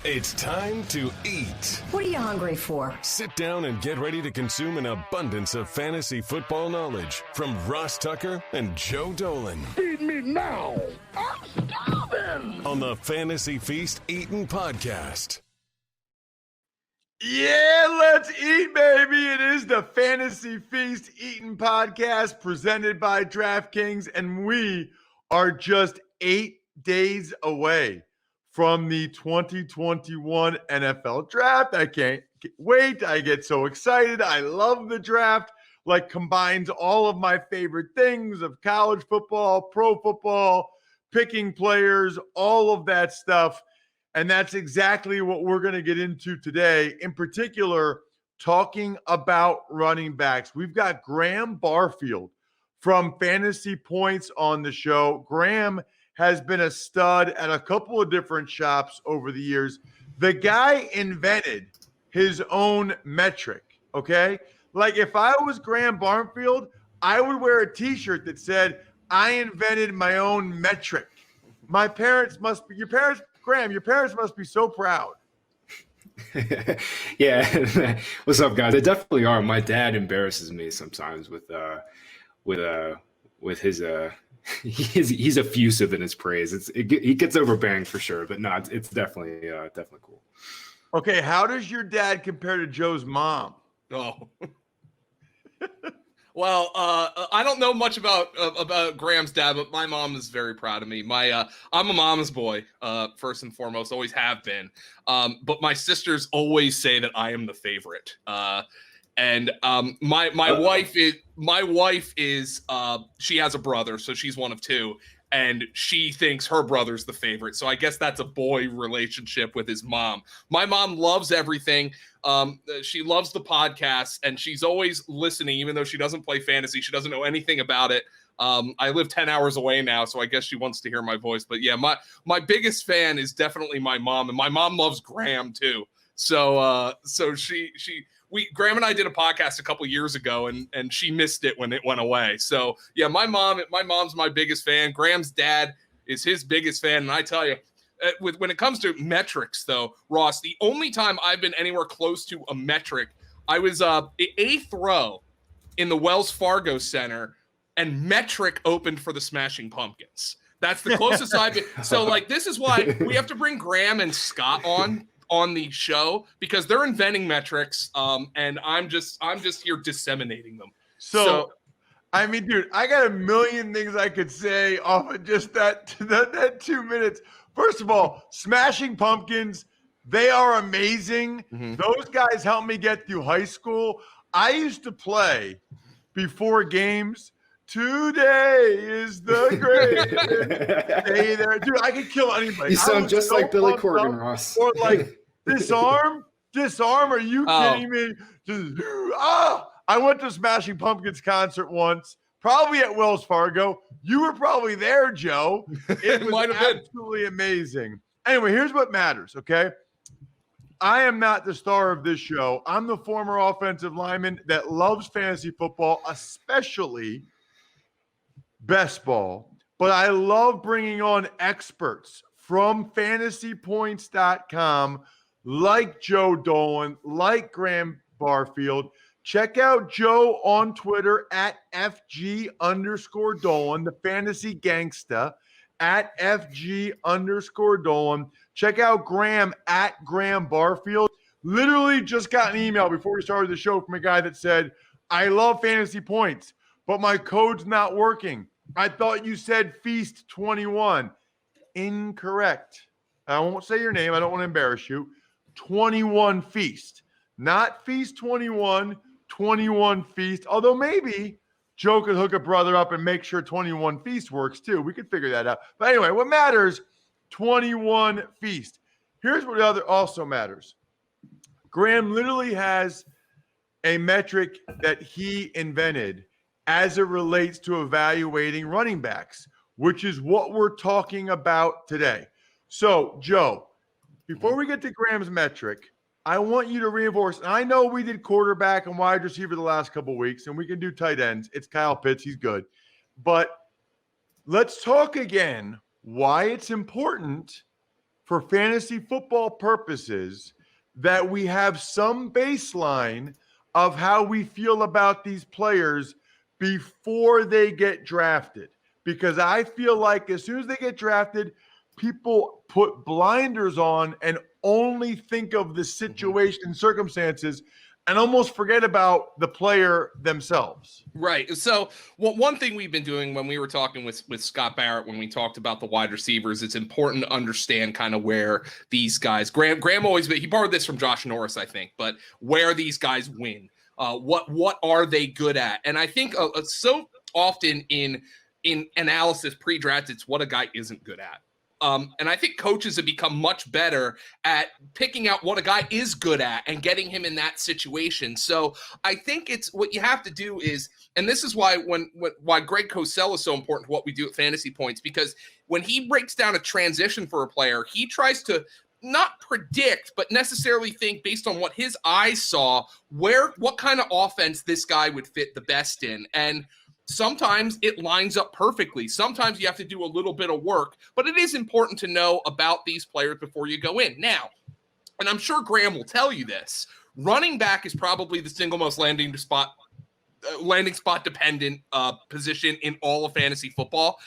It's time to eat. What are you hungry for? Sit down and get ready to consume an abundance of fantasy football knowledge from Ross Tucker and Joe Dolan. Feed me now. I'm starving. On the Fantasy Feast Eatin' Podcast. Yeah, let's eat, baby. It is the Fantasy Feast Eatin' Podcast presented by DraftKings, and we are just 8 days away from the 2021 NFL Draft. I can't wait. I get so excited. I love the draft. Like, combines all of my favorite things of college football, pro football, picking players, all of that stuff. And that's exactly what we're going to get into today. In particular, talking about running backs. We've got Graham Barfield from Fantasy Points on the show. Graham has been a stud at a couple of different shops over the years. The guy invented his own metric, okay? Like, if I was Graham Barfield, I would wear a t-shirt that said, I invented my own metric. My parents must be, Graham, your parents must be so proud. Yeah. What's up, guys? They definitely are. My dad embarrasses me sometimes with his he's effusive in his praise. He gets overbanged for sure, but no, it's definitely cool. Okay, how does your dad compare to Joe's mom? Oh. Well, I don't know much about Graham's dad, but my mom is very proud of me. I'm a mama's boy, first and foremost, always have been. But my sisters always say that I am the favorite. And my wife is she has a brother, so she's one of two, and she thinks her brother's the favorite. So I guess that's a boy relationship with his mom. My mom loves everything. She loves the podcast, and she's always listening, even though she doesn't play fantasy. She doesn't know anything about it. I live 10 hours away now, so I guess she wants to hear my voice. But yeah, my biggest fan is definitely my mom, and my mom loves Graham too. So Graham and I did a podcast a couple years ago, and she missed it when it went away. So yeah, my mom's my biggest fan. Graham's dad is his biggest fan, and I tell you, when it comes to metrics, though, Ross, the only time I've been anywhere close to a metric, I was 8th row in the Wells Fargo Center, and metric opened for the Smashing Pumpkins. That's the closest I've been. So like, this is why we have to bring Graham and Scott on the show, because they're inventing metrics, and I'm just here disseminating them. So I mean, dude, I got a million things I could say off of just that 2 minutes. First of all, Smashing Pumpkins, they are amazing. Mm-hmm. Those guys helped me get through high school. I used to play before games. Today is the greatest day there. Dude, I could kill anybody. You sound just so like Billy Corgan, Ross. Or like, disarm? Are you kidding me? I went to Smashing Pumpkins concert once, probably at Wells Fargo. You were probably there, Joe. It was absolutely amazing. Anyway, here's what matters, okay? I am not the star of this show. I'm the former offensive lineman that loves fantasy football, especially best ball. But I love bringing on experts from fantasypoints.com, like Joe Dolan, like Graham Barfield. Check out Joe on Twitter at FG_Dolan, the fantasy gangsta, at FG_Dolan. Check out Graham at Graham Barfield. Literally just got an email before we started the show from a guy that said, I love Fantasy Points, but my code's not working. I thought you said Feast 21. Incorrect. I won't say your name. I don't want to embarrass you. 21 Feast. Not Feast 21, 21 Feast. Although maybe Joe could hook a brother up and make sure 21 Feast works too. We could figure that out. But anyway, what matters, 21 Feast. Here's what also matters. Graham literally has a metric that he invented as it relates to evaluating running backs, which is what we're talking about today. So, Joe, before we get to Graham's metric, I want you to reinforce, and I know we did quarterback and wide receiver the last couple of weeks, and we can do tight ends. It's Kyle Pitts. He's good. But let's talk again why it's important for fantasy football purposes that we have some baseline of how we feel about these players before they get drafted. Because I feel like as soon as they get drafted, people put blinders on and only think of the situation, circumstances, and almost forget about the player themselves. Right. So one thing we've been doing when we were talking with Scott Barrett, when we talked about the wide receivers, it's important to understand kind of where these guys, Graham always, he borrowed this from Josh Norris, I think, but where these guys win, what are they good at? And I think so often in analysis pre-draft, it's what a guy isn't good at. And I think coaches have become much better at picking out what a guy is good at and getting him in that situation. So I think it's what you have to do is, and this is why why Greg Cosell is so important to what we do at Fantasy Points, because when he breaks down a transition for a player, he tries to not predict, but necessarily think based on what his eyes saw, what kind of offense this guy would fit the best in. And sometimes it lines up perfectly. Sometimes you have to do a little bit of work, but it is important to know about these players before you go in. Now, and I'm sure Graham will tell you this, running back is probably the single most landing spot dependent position in all of fantasy football.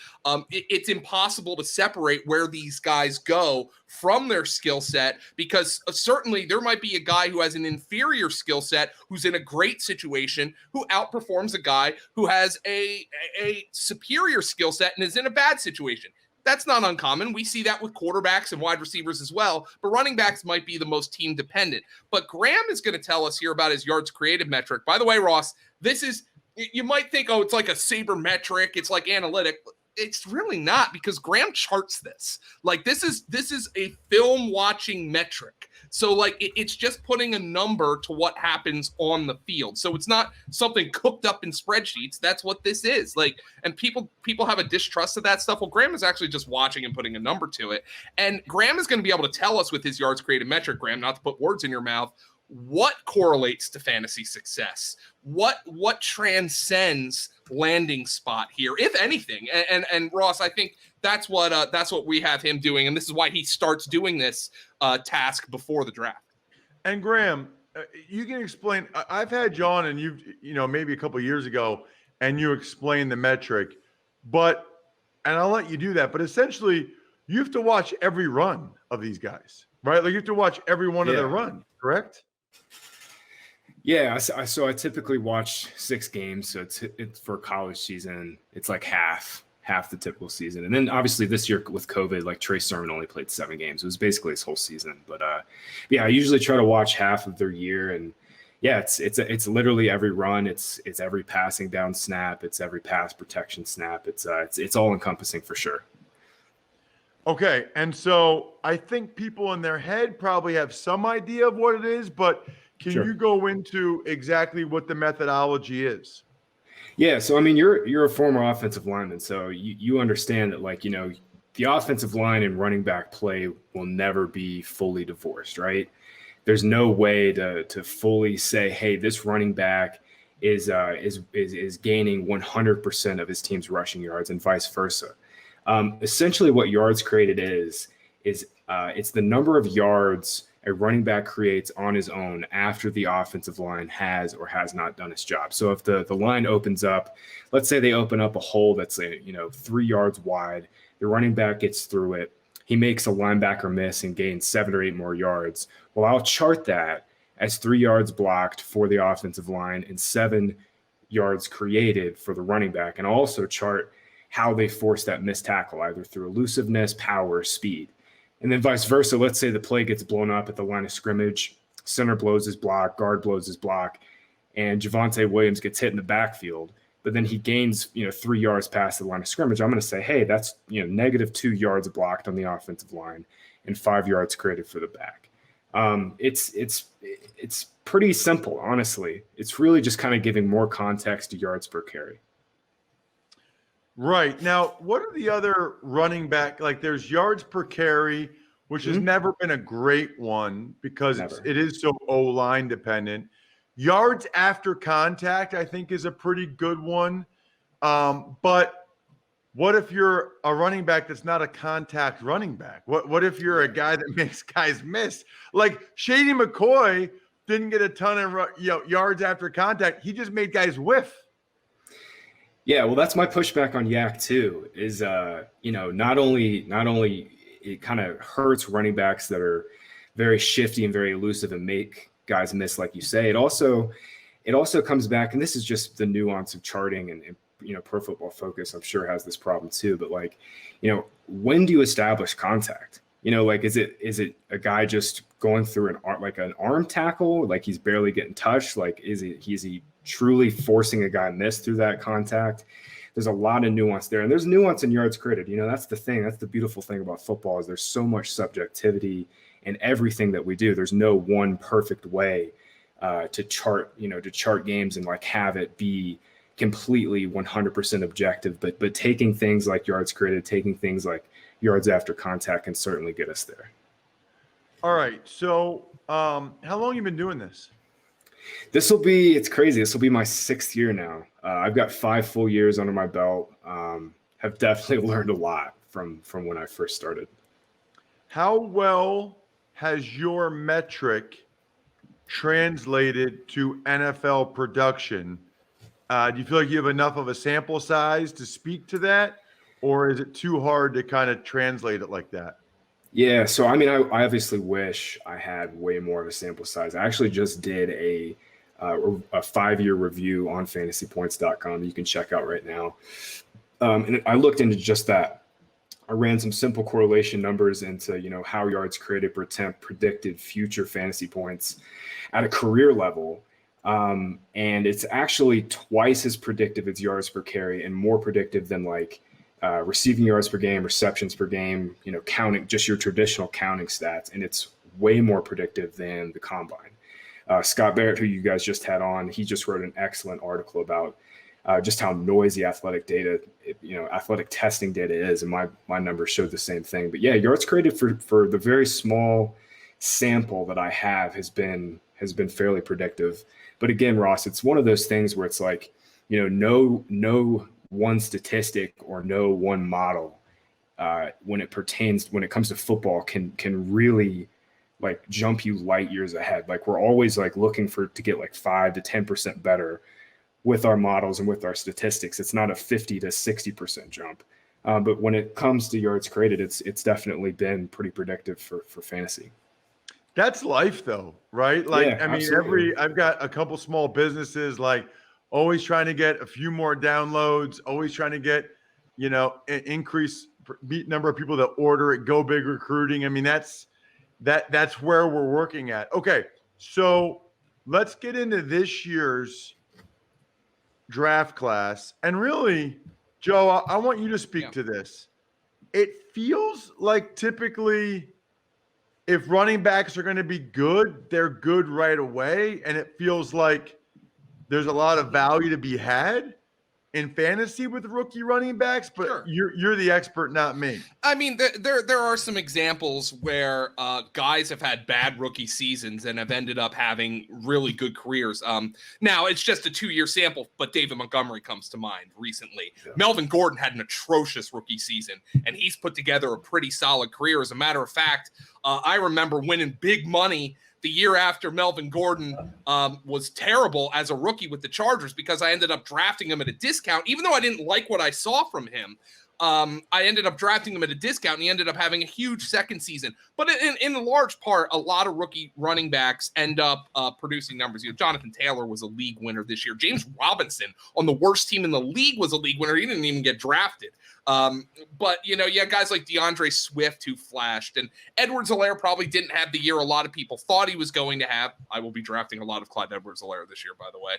It's impossible to separate where these guys go from their skill set, because certainly there might be a guy who has an inferior skill set who's in a great situation who outperforms a guy who has a superior skill set and is in a bad situation. That's not uncommon. We see that with quarterbacks and wide receivers as well, but running backs might be the most team dependent. But Graham is going to tell us here about his yards created metric. By the way, Ross, this is, you might think, oh, it's like a saber metric, it's like analytic. It's really not, because Graham charts this. Like this is a film watching metric. So like it's just putting a number to what happens on the field. So it's not something cooked up in spreadsheets. That's what this is. Like, and people have a distrust of that stuff. Well, Graham is actually just watching and putting a number to it. And Graham is going to be able to tell us with his yards created metric, Graham, not to put words in your mouth, what correlates to fantasy success, what transcends landing spot here, if anything. And Ross, I think that's what we have him doing, and this is why he starts doing this task before the draft. And Graham, you can explain. I've had you on, and maybe a couple of years ago, and you explained the metric, and I'll let you do that. But essentially, you have to watch every run of these guys, right? Like you have to watch every one of their runs, correct? Yeah, so I typically watch 6 games. So it's for college season. It's like half the typical season. And then obviously this year with COVID, like Trey Sermon only played 7 games. It was basically his whole season. But I usually try to watch half of their year. And yeah, it's literally every run. It's every passing down snap. It's every pass protection snap. It's all encompassing for sure. Okay, and so I think people in their head probably have some idea of what it is, but can you go into exactly what the methodology is? Yeah, so I mean, you're a former offensive lineman, so you understand that, like, the offensive line and running back play will never be fully divorced, right? There's no way to fully say, hey, this running back is gaining 100% of his team's rushing yards and vice versa. Essentially, what yards created is it's the number of yards a running back creates on his own after the offensive line has or has not done its job. So if the line opens up, let's say they open up a hole that's 3 yards wide, the running back gets through it, he makes a linebacker miss and gains 7 or 8 more yards. Well, I'll chart that as 3 yards blocked for the offensive line and 7 yards created for the running back, and I'll also chart how they force that missed tackle, either through elusiveness, power, or speed. And then vice versa, let's say the play gets blown up at the line of scrimmage, center blows his block, guard blows his block, and Javontay Williams gets hit in the backfield, but then he gains 3 yards past the line of scrimmage. I'm going to say, hey, that's negative 2 yards blocked on the offensive line and 5 yards created for the back. It's pretty simple, honestly. It's really just kind of giving more context to yards per carry. Right. Now, what are the other running back? Like there's yards per carry, which has never been a great one because it is so O-line dependent. Yards after contact, I think, is a pretty good one. But what if you're a running back that's not a contact running back? What if you're a guy that makes guys miss? Like Shady McCoy didn't get a ton of yards after contact. He just made guys whiff. Yeah, well, that's my pushback on Yak too. Is not only it kind of hurts running backs that are very shifty and very elusive and make guys miss, like you say. It also comes back, and this is just the nuance of charting and Pro Football Focus, I'm sure, has this problem too. But when do you establish contact? Is it a guy just going through an arm tackle, like he's barely getting touched? Like is he truly forcing a guy miss through that contact? There's a lot of nuance there, and there's nuance in yards created. That's the thing. That's the beautiful thing about football is there's so much subjectivity in everything that we do. There's no one perfect way to chart games and have it be completely 100% objective. But taking things like yards created, taking things like yards after contact can certainly get us there. All right. So how long have you been doing this? It's crazy. This will be my 6th year now. I've got 5 full years under my belt. Have definitely learned a lot from when I first started. How well has your metric translated to NFL production? Do you feel like you have enough of a sample size to speak to that? Or is it too hard to kind of translate it like that? Yeah, so I obviously wish I had way more of a sample size. I actually just did a 5-year review on fantasypoints.com you can check out right now. And I looked into just that. I ran some simple correlation numbers into, how yards created per attempt predicted future fantasy points at a career level. And it's actually twice as predictive as yards per carry and more predictive than receiving yards per game, receptions per game, counting just your traditional counting stats. And it's way more predictive than the combine. Scott Barrett, who you guys just had on, he just wrote an excellent article about just how noisy athletic testing data is. And my numbers showed the same thing. But yeah, yards created for the very small sample that I have has been fairly predictive. But again, Ross, it's one of those things where it's no one statistic or no one model when it comes to football can really jump you light years ahead. We're always looking to get 5 to 10% better with our models and with our statistics. It's not a 50 to 60% jump. But when it comes to yards created, it's definitely been pretty predictive for fantasy. That's life though, right? Absolutely. I've got a couple small businesses, always trying to get a few more downloads, always trying to get, increase number of people that order it, go big recruiting. That's where we're working at. Okay. So let's get into this year's draft class. And really, Joe, I want you to speak to this. It feels like typically if running backs are going to be good, they're good right away. And it feels like there's a lot of value to be had in fantasy with rookie running backs, but sure. You're the expert, not me. There are some examples where guys have had bad rookie seasons and have ended up having really good careers. Now it's just a 2-year sample, but David Montgomery comes to mind recently. Yeah. Melvin Gordon had an atrocious rookie season, and he's put together a pretty solid career. As a matter of fact, I remember winning big money the year after Melvin Gordon was terrible as a rookie with the Chargers because I ended up drafting him at a discount. Even though I didn't like what I saw from him, I ended up drafting him at a discount, and he ended up having a huge second season. But in large part, a lot of rookie running backs end up producing numbers. Jonathan Taylor was a league winner this year. James Robinson on the worst team in the league was a league winner. He didn't even get drafted. But guys like DeAndre Swift who flashed, and Edwards-Helaire probably didn't have the year a lot of people thought he was going to have. I will be drafting a lot of Clyde Edwards-Helaire this year, by the way.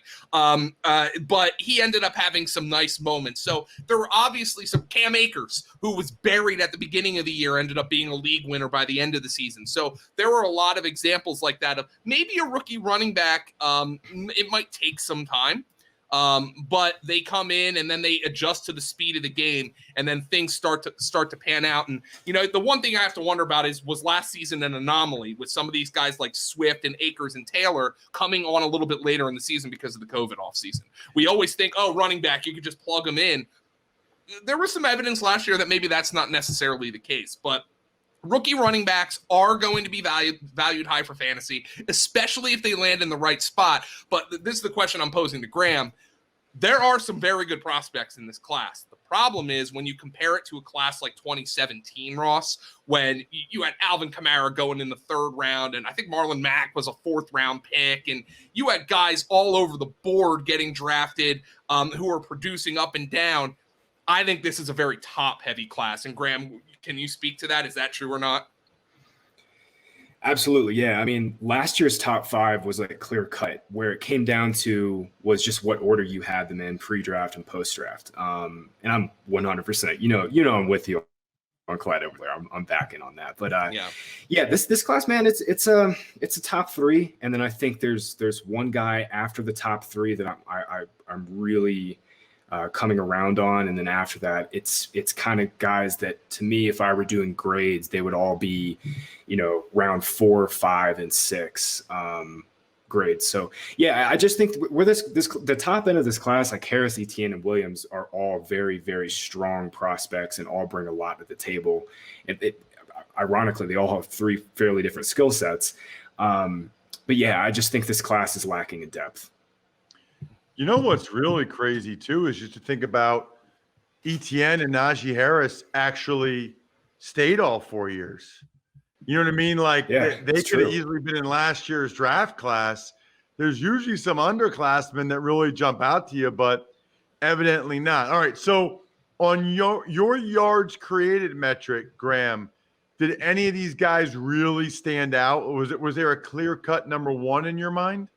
But he ended up having some nice moments. So there were obviously some Cam Akers, who was buried at the beginning of the year, ended up being a league winner by the end of the season. So there were a lot of examples like that of maybe a rookie running back. It might take some time. But they come in and then they adjust to the speed of the game, and then things start to pan out. And the one thing I have to wonder about was last season an anomaly with some of these guys like Swift and Akers and Taylor coming on a little bit later in the season because of the COVID offseason. We always think, running back, you could just plug them in. there was some evidence last year that maybe that's not necessarily the case, but rookie running backs are going to be valued high for fantasy, especially if they land in the right spot. But this is the question I'm posing to Graham. There are some very good prospects in this class. The problem is when you compare it to a class like 2017, Ross, when you had Alvin Kamara going in the 3rd round, and I think Marlon Mack was a 4th-round pick, and you had guys all over the board getting drafted who are producing up and down. I think this is a very top-heavy class. And Graham, can you speak to that? Is that true or not? Absolutely, yeah. I mean, last year's top 5 was like clear cut. Where it came down to was just what order you had them in pre-draft and post-draft. And I'm 100%. You know, I'm with you on Clyde over there. I'm backing on that. But yeah, this class, man, it's a top 3, and then I think there's one guy after the top 3 that I'm really coming around on, and then after that, it's kind of guys that, to me, if I were doing grades, they would all be, round 4, 5, and 6 grades. So yeah, I just think where the top end of this class, like Harris, Etienne, and Williams, are all very, very strong prospects and all bring a lot to the table. Ironically, they all have 3 fairly different skill sets. But yeah, I just think this class is lacking in depth. You know what's really crazy, too, is just to think about Etienne and Naji Harris actually stayed all 4 years. You know what I mean? Like, they could have easily been in last year's draft class. There's usually some underclassmen that really jump out to you, but evidently not. All right, so on your yards created metric, Graham, did any of these guys really stand out? Or was there a clear-cut number 1 in your mind?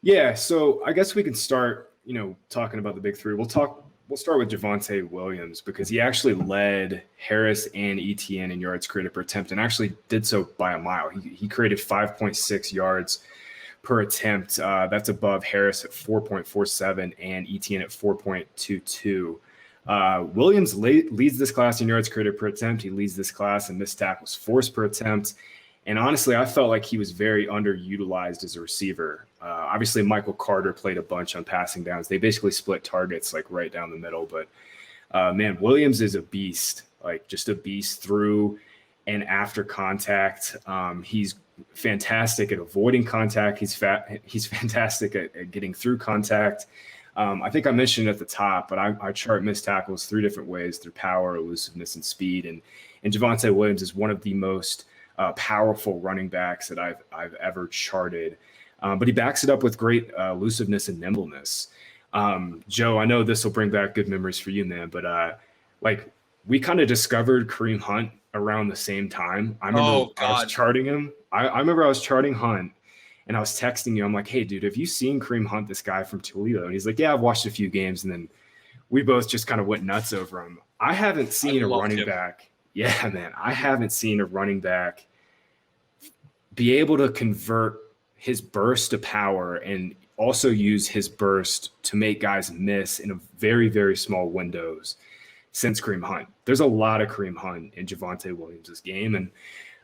Yeah, so I guess we can start, talking about the big 3. We'll start with Javontay Williams, because he actually led Harris and Etienne in yards created per attempt, and actually did so by a mile. He created 5.6 yards per attempt. That's above Harris at 4.47 and Etienne at 4.22. Williams leads this class in yards created per attempt. He leads this class in missed tackles forced per attempt. And honestly, I felt like he was very underutilized as a receiver. Obviously, Michael Carter played a bunch on passing downs. They basically split targets like right down the middle. But, man, Williams is a beast, like just a beast through and after contact. He's fantastic at avoiding contact. He's fantastic at getting through contact. I think I mentioned at the top, but I chart missed tackles 3 different ways: through power, elusiveness, and speed. And Javontay Williams is one of the most powerful running backs that I've ever charted. But he backs it up with great elusiveness and nimbleness. Joe, I know this will bring back good memories for you, man, but we kind of discovered Kareem Hunt around the same time. I remember I was charting him. I remember I was charting Hunt, and I was texting you. I'm like, hey, dude, have you seen Kareem Hunt, this guy from Toledo? And he's like, yeah, I've watched a few games. And then we both just kind of went nuts over him. I haven't seen a running back. Yeah, man, I haven't seen a running back be able to convert his burst to power and also use his burst to make guys miss in a very, very small windows since Kareem Hunt. There's a lot of Kareem Hunt in Javontay Williams' game, and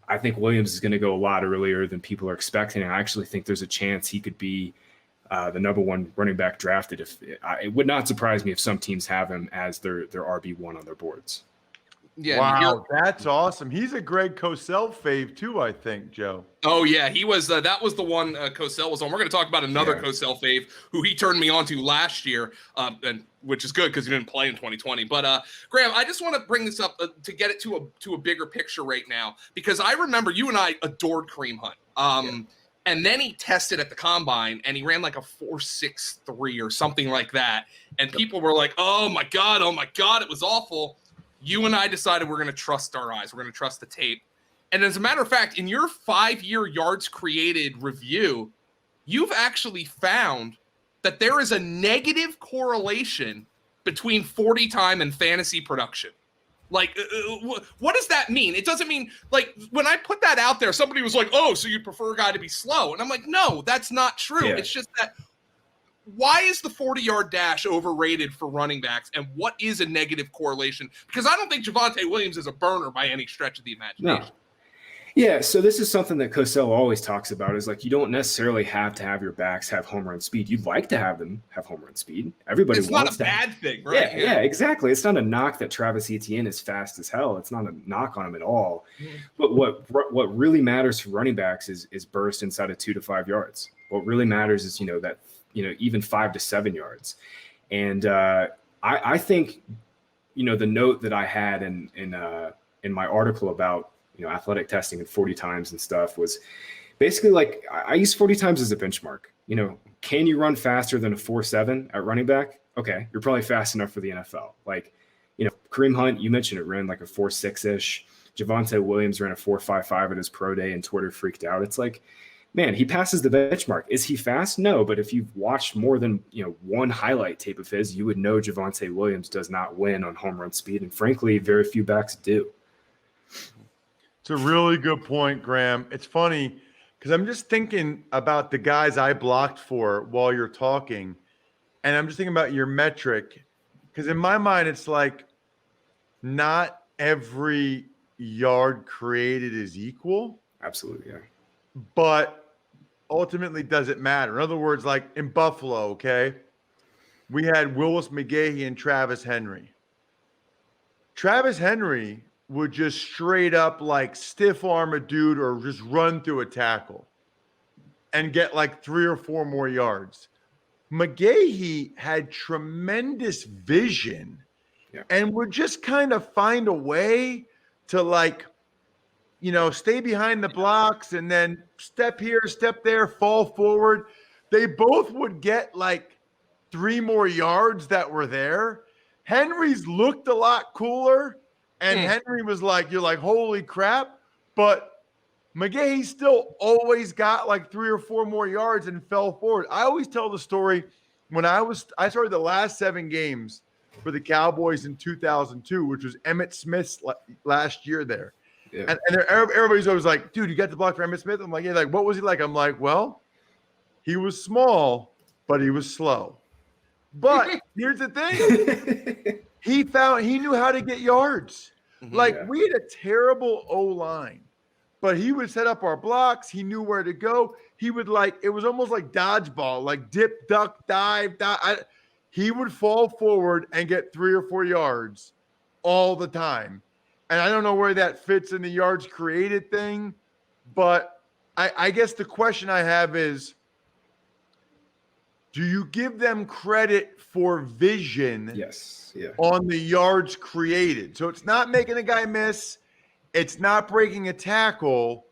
I think Williams is going to go a lot earlier than people are expecting. I actually think there's a chance he could be the number 1 running back drafted. It would not surprise me if some teams have him as their RB1 on their boards. Yeah, wow, that's awesome. He's a Greg Cosell fave too, I think, Joe. Oh yeah, he was. That was the one Cosell was on. We're going to talk about another Cosell fave who he turned me on to last year, and which is good because he didn't play in 2020. But Graham, I just want to bring this up to get it to a bigger picture right now, because I remember you and I adored Kareem Hunt. And then he tested at the combine and he ran like a 4.63 or something like that, and people were like, "Oh my god, it was awful." You and I decided we're going to trust our eyes. We're going to trust the tape. And as a matter of fact, in your 5-year yards created review, you've actually found that there is a negative correlation between 40 time and fantasy production. Like, what does that mean? It doesn't mean, like, when I put that out there, somebody was like, oh, so you prefer a guy to be slow. And I'm like, no, that's not true. Yeah. It's just that, why is the 40-yard dash overrated for running backs, and what is a negative correlation? Because I don't think Javontay Williams is a burner by any stretch of the imagination. No. Yeah, so this is something that Cosell always talks about is like you don't necessarily have to have your backs have home run speed. You'd like to have them have home run speed. Everybody It's wants not a to bad thing, right? Yeah, exactly. It's not a knock that Travis Etienne is fast as hell. It's not a knock on him at all. But what really matters for running backs is burst inside of 2 to 5 yards. What really matters is that even 5 to 7 yards. And I think the note that I had in my article about athletic testing and 40 times and stuff was basically like I use 40 times as a benchmark. Can you run faster than a 4.7 at running back? Okay, you're probably fast enough for the NFL. Like, Kareem Hunt, you mentioned it, ran like a 4.6-ish. Javontay Williams ran a 4.55 at his pro day and Twitter freaked out. It's like, man, he passes the benchmark. Is he fast? No, but if you've watched more than one highlight tape of his, you would know Javontay Williams does not win on home run speed. And frankly, very few backs do. It's a really good point, Graham. It's funny because I'm just thinking about the guys I blocked for while you're talking, and I'm just thinking about your metric because in my mind, it's like not every yard created is equal. Absolutely, yeah. But ultimately, does it matter? In other words, like in Buffalo, okay, we had Willis Mcgahee and Travis Henry. Travis Henry would just straight up like stiff arm a dude or just run through a tackle and get like 3 or 4 more yards. Mcgahee had tremendous vision and would just kind of find a way to like, stay behind the blocks and then step here, step there, fall forward. They both would get like 3 more yards that were there. Henry's looked a lot cooler. And Henry was like, you're like, holy crap. But Mcgahee still always got like 3 or 4 more yards and fell forward. I always tell the story when I started the last 7 games for the Cowboys in 2002, which was Emmitt Smith's last year there. Yeah. And everybody's always like, dude, you got the block for Emmitt Smith? I'm like, yeah, like, what was he like? I'm like, well, he was small, but he was slow. But here's the thing. He knew how to get yards. We had a terrible O-line, but he would set up our blocks. He knew where to go. He would it was almost like dodgeball, like dip, duck, dive. He would fall forward and get 3 or 4 yards all the time. And I don't know where that fits in the yards created thing, but I guess the question I have is, do you give them credit for vision? Yes. Yeah. On the yards created. So it's not making a guy miss. It's not breaking a tackle.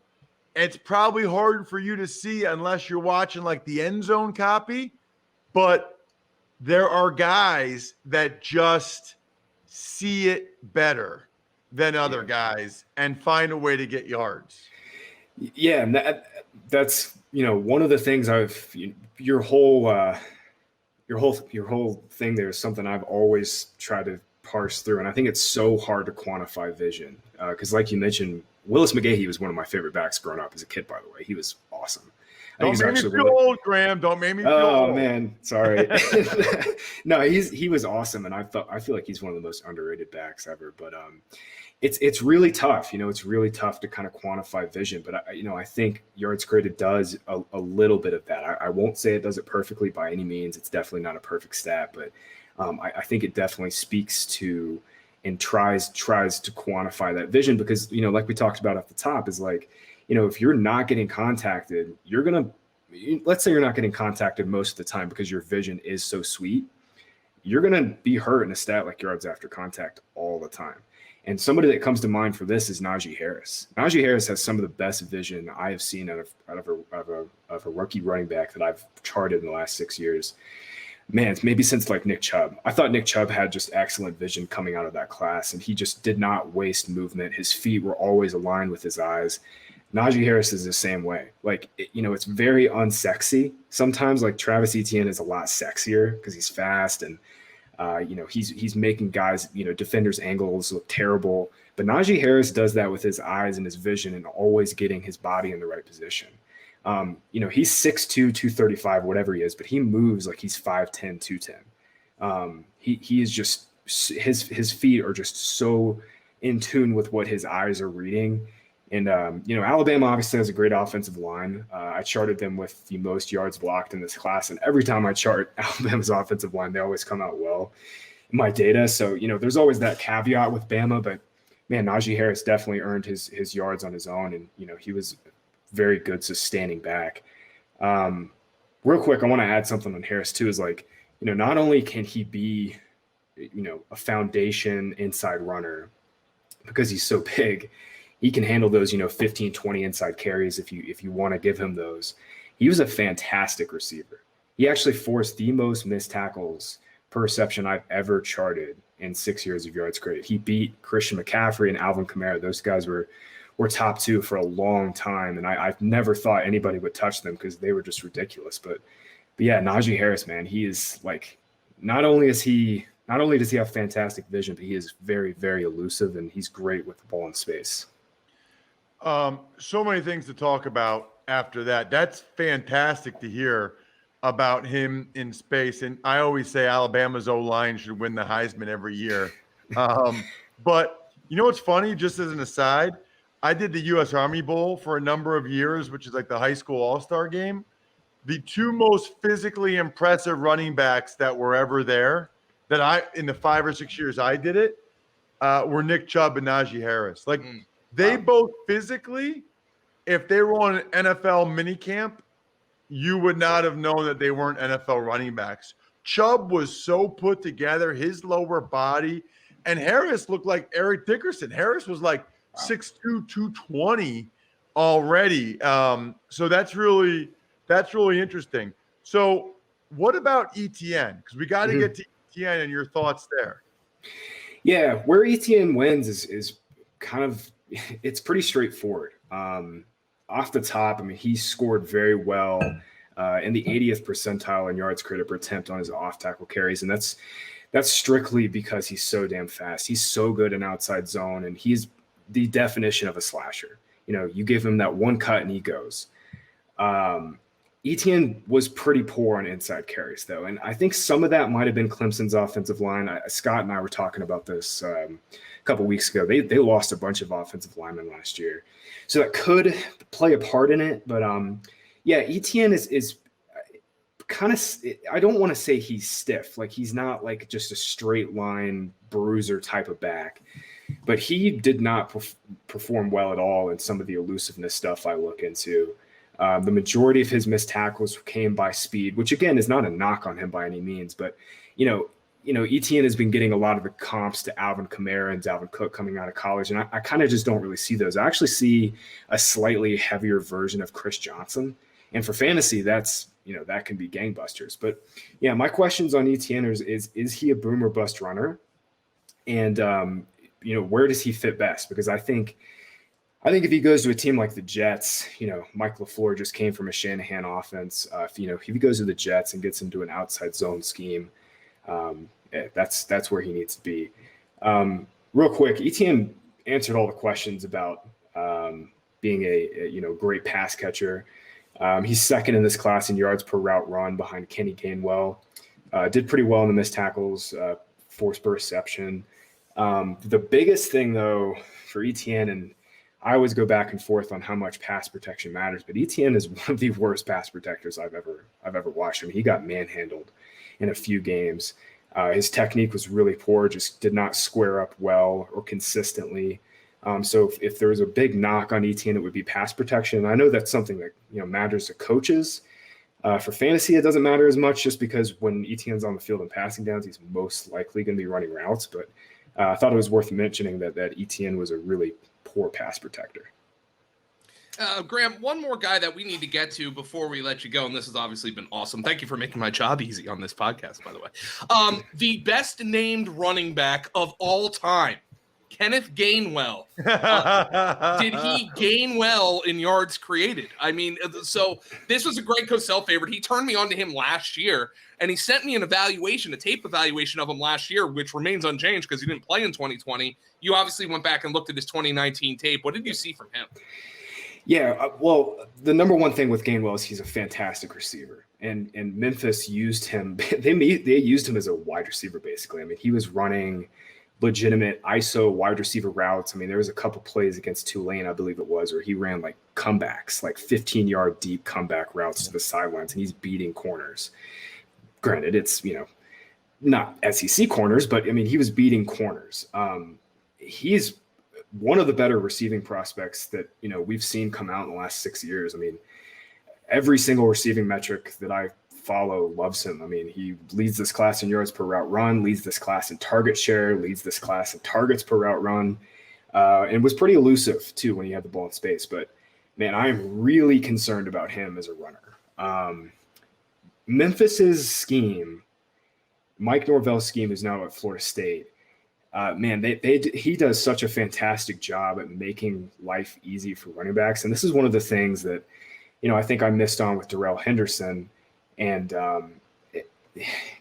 It's probably hard for you to see unless you're watching like the end zone copy. But there are guys that just see it better than other guys and find a way to get yards. Yeah. And that's, one of the things your whole thing there is something I've always tried to parse through. And I think it's so hard to quantify vision. Because like you mentioned, Willis Mcgahee was one of my favorite backs growing up as a kid, by the way. He was awesome. Don't make me feel old, Graham. Don't make me feel old. Oh, man. Sorry. No, he was awesome. And I feel like he's one of the most underrated backs ever. But it's really tough. It's really tough to kind of quantify vision. But, I think yards created does a little bit of that. I won't say it does it perfectly by any means. It's definitely not a perfect stat. But I think it definitely speaks to and tries to quantify that vision because, like we talked about at the top is like, if you're not getting contacted, let's say you're not getting contacted most of the time because your vision is so sweet, you're going to be hurt in a stat like yards after contact all the time. And somebody that comes to mind for this is Naji Harris. Naji Harris has some of the best vision I have seen out of a rookie running back that I've charted in the last 6 years. Man, maybe since like Nick Chubb. I thought Nick Chubb had just excellent vision coming out of that class, and he just did not waste movement. His feet were always aligned with his eyes. Naji Harris is the same way. Like, it's very unsexy. Sometimes like Travis Etienne is a lot sexier because he's fast and, he's making guys, defenders' angles look terrible. But Naji Harris does that with his eyes and his vision and always getting his body in the right position. He's 6'2", 235, whatever he is, but he moves like he's 5'10", 210. He is just his feet are just so in tune with what his eyes are reading. And, Alabama obviously has a great offensive line. I charted them with the most yards blocked in this class. And every time I chart Alabama's offensive line, they always come out well in my data. So, there's always that caveat with Bama. But, man, Naji Harris definitely earned his yards on his own. And, he was very good sustaining back. Real quick, I want to add something on Harris, too, is not only can he be, a foundation inside runner because he's so big, he can handle those, 15, 20 inside carries if you want to give him those. He was a fantastic receiver. He actually forced the most missed tackles per reception I've ever charted in 6 years of yards created. He beat Christian McCaffrey and Alvin Kamara. Those guys were top two for a long time, and I've never thought anybody would touch them because they were just ridiculous. But yeah, Naji Harris, man, he is not only does he have fantastic vision, but he is very, very elusive, and he's great with the ball in space. So many things to talk about after that. That's fantastic to hear about him in space. And I always say Alabama's O-line should win the Heisman every year. But what's funny, just as an aside, I did the U.S. Army Bowl for a number of years, which is like the high school all-star game. The two most physically impressive running backs that were ever there in the 5 or 6 years I did it, were Nick Chubb and Naji Harris. They both physically, if they were on an NFL minicamp, you would not have known that they weren't NFL running backs. Chubb was so put together, his lower body, and Harris looked like Eric Dickerson. Harris was 6'2", 220 already. So that's really interesting. So what about ETN? Because we got to get to ETN and your thoughts there. Yeah, where ETN wins is kind of – it's pretty straightforward. Off the top, he scored very well in the 80th percentile in yards created per attempt on his off-tackle carries, and that's strictly because he's so damn fast. He's so good in outside zone, and he's the definition of a slasher. You give him that one cut and he goes. ETN was pretty poor on inside carries, though, and I think some of that might have been Clemson's offensive line. Scott and I were talking about this a couple weeks ago. They lost a bunch of offensive linemen last year, so that could play a part in it. But ETN is kind of, I don't want to say he's stiff. He's not just a straight line bruiser type of back, but he did not perform well at all in some of the elusiveness stuff I look into. The majority of his missed tackles came by speed, which again is not a knock on him by any means, but ETN has been getting a lot of the comps to Alvin Kamara and Dalvin Cook coming out of college, and I kind of just don't really see those. I actually see a slightly heavier version of Chris Johnson, and for fantasy, that's that can be gangbusters. But yeah, my questions on ETN is he a boom or bust runner, and where does he fit best? Because I think if he goes to a team like the Jets, Mike LaFleur just came from a Shanahan offense. If he goes to the Jets and gets into an outside zone scheme, that's where he needs to be. Real quick, ETN answered all the questions about being a great pass catcher. He's second in this class in yards per route run behind Kenny Gainwell. Did pretty well in the missed tackles, forced per reception. The biggest thing, though, for ETN, and I always go back and forth on how much pass protection matters, but ETN is one of the worst pass protectors I've ever watched. He got manhandled in a few games. His technique was really poor, just did not square up well or consistently. So if there was a big knock on ETN, it would be pass protection. And I know that's something that matters to coaches. For fantasy, it doesn't matter as much just because when ETN's on the field and passing downs, he's most likely going to be running routes. But I thought it was worth mentioning that ETN was a really poor pass protector. Graham, one more guy that we need to get to before we let you go, and this has obviously been awesome. Thank you for making my job easy on this podcast, by the way. The best named running back of all time, Kenneth Gainwell. Did he gain well in yards created? So this was a Greg Cosell favorite. He turned me on to him last year, and he sent me a tape evaluation of him last year, which remains unchanged because he didn't play in 2020. You obviously went back and looked at his 2019 tape. What did you see from him? Yeah, well, the number one thing with Gainwell is he's a fantastic receiver, and Memphis used him. They used him as a wide receiver, basically. He was running legitimate ISO wide receiver routes. I mean, there was a couple plays against Tulane, I believe it was, where he ran like comebacks, like 15-yard deep comeback routes to the sidelines, and he's beating corners. Granted, it's, not SEC corners, but I mean, he was beating corners. He's one of the better receiving prospects that, we've seen come out in the last 6 years. I mean, every single receiving metric that I follow loves him. I mean, he leads this class in yards per route run, leads this class in target share, leads this class in targets per route run, and was pretty elusive too when he had the ball in space. But man, I'm really concerned about him as a runner. Memphis's scheme, Mike Norvell's scheme, who's now at Florida State, he does such a fantastic job at making life easy for running backs. And this is one of the things that, I think I missed on with Darrell Henderson. And,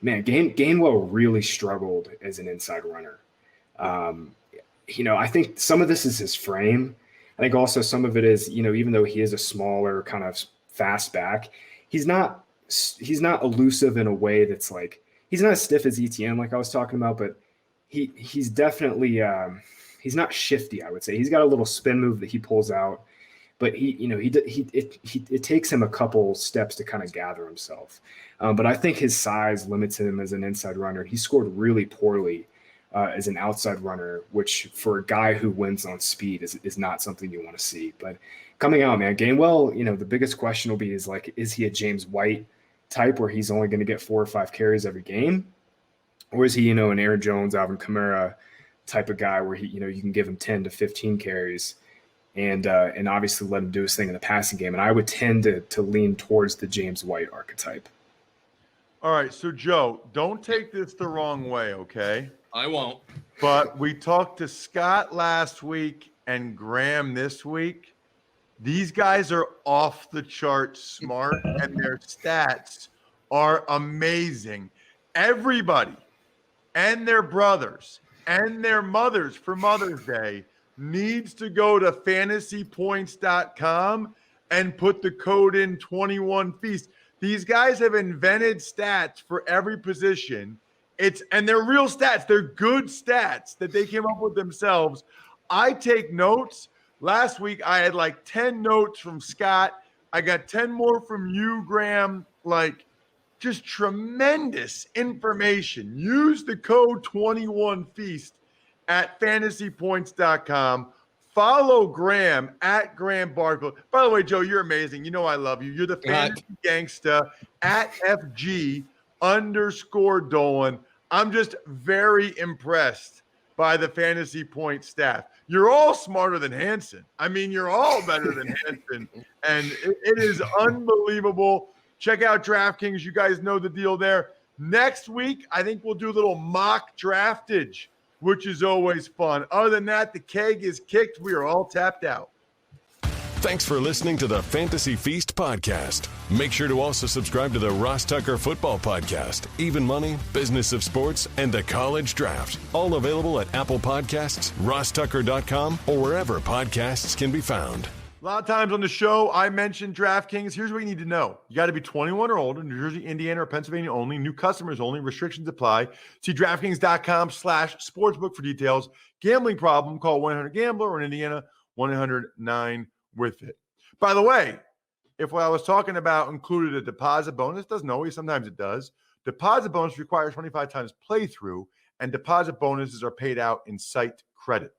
Gainwell really struggled as an inside runner. I think some of this is his frame. I think also some of it is, even though he is a smaller kind of fast back, he's not elusive in a way that's like, he's not as stiff as ETN like I was talking about, but he's definitely he's not shifty, I would say. He's got a little spin move that he pulls out, but it takes him a couple steps to kind of gather himself. But I think his size limits him as an inside runner. He scored really poorly as an outside runner, which for a guy who wins on speed is not something you want to see. But coming out, man, Gainwell, the biggest question will be is he a James White type where he's only going to get 4 or 5 carries every game? Or is he, an Aaron Jones, Alvin Kamara type of guy where you can give him 10 to 15 carries and obviously let him do his thing in the passing game? And I would tend to lean towards the James White archetype. All right, so Joe, don't take this the wrong way, okay? I won't. But we talked to Scott last week and Graham this week. These guys are off the chart smart, and their stats are amazing. Everybody and their brothers and their mothers for Mother's Day needs to go to fantasypoints.com and put the code in 21Feast. These guys have invented stats for every position. And they're real stats. They're good stats that they came up with themselves. I take notes. Last week, I had like 10 notes from Scott. I got 10 more from you, Graham. Just tremendous information. Use the code 21Feast at fantasypoints.com. Follow Graham at Graham Barfield. By the way, Joe, you're amazing. I love you. You're the fantasy gangsta at FG_Dolan. I'm just very impressed by the Fantasy Point staff. You're all smarter than Hanson. I mean, you're all better than Hanson. And it is unbelievable. Check out DraftKings. You guys know the deal there. Next week, I think we'll do a little mock draftage, which is always fun. Other than that, the keg is kicked. We are all tapped out. Thanks for listening to the Fantasy Feast podcast. Make sure to also subscribe to the Ross Tucker Football Podcast, Even Money, Business of Sports, and the College Draft. All available at Apple Podcasts, rosstucker.com, or wherever podcasts can be found. A lot of times on the show, I mentioned DraftKings. Here's what you need to know. You got to be 21 or older, New Jersey, Indiana, or Pennsylvania only. New customers only. Restrictions apply. See DraftKings.com/sportsbook for details. Gambling problem, call 1-800-GAMBLER, or in Indiana, 1-800-9-WITH-IT. By the way, if what I was talking about included a deposit bonus, doesn't always, sometimes it does. Deposit bonus requires 25 times playthrough, and deposit bonuses are paid out in site credit.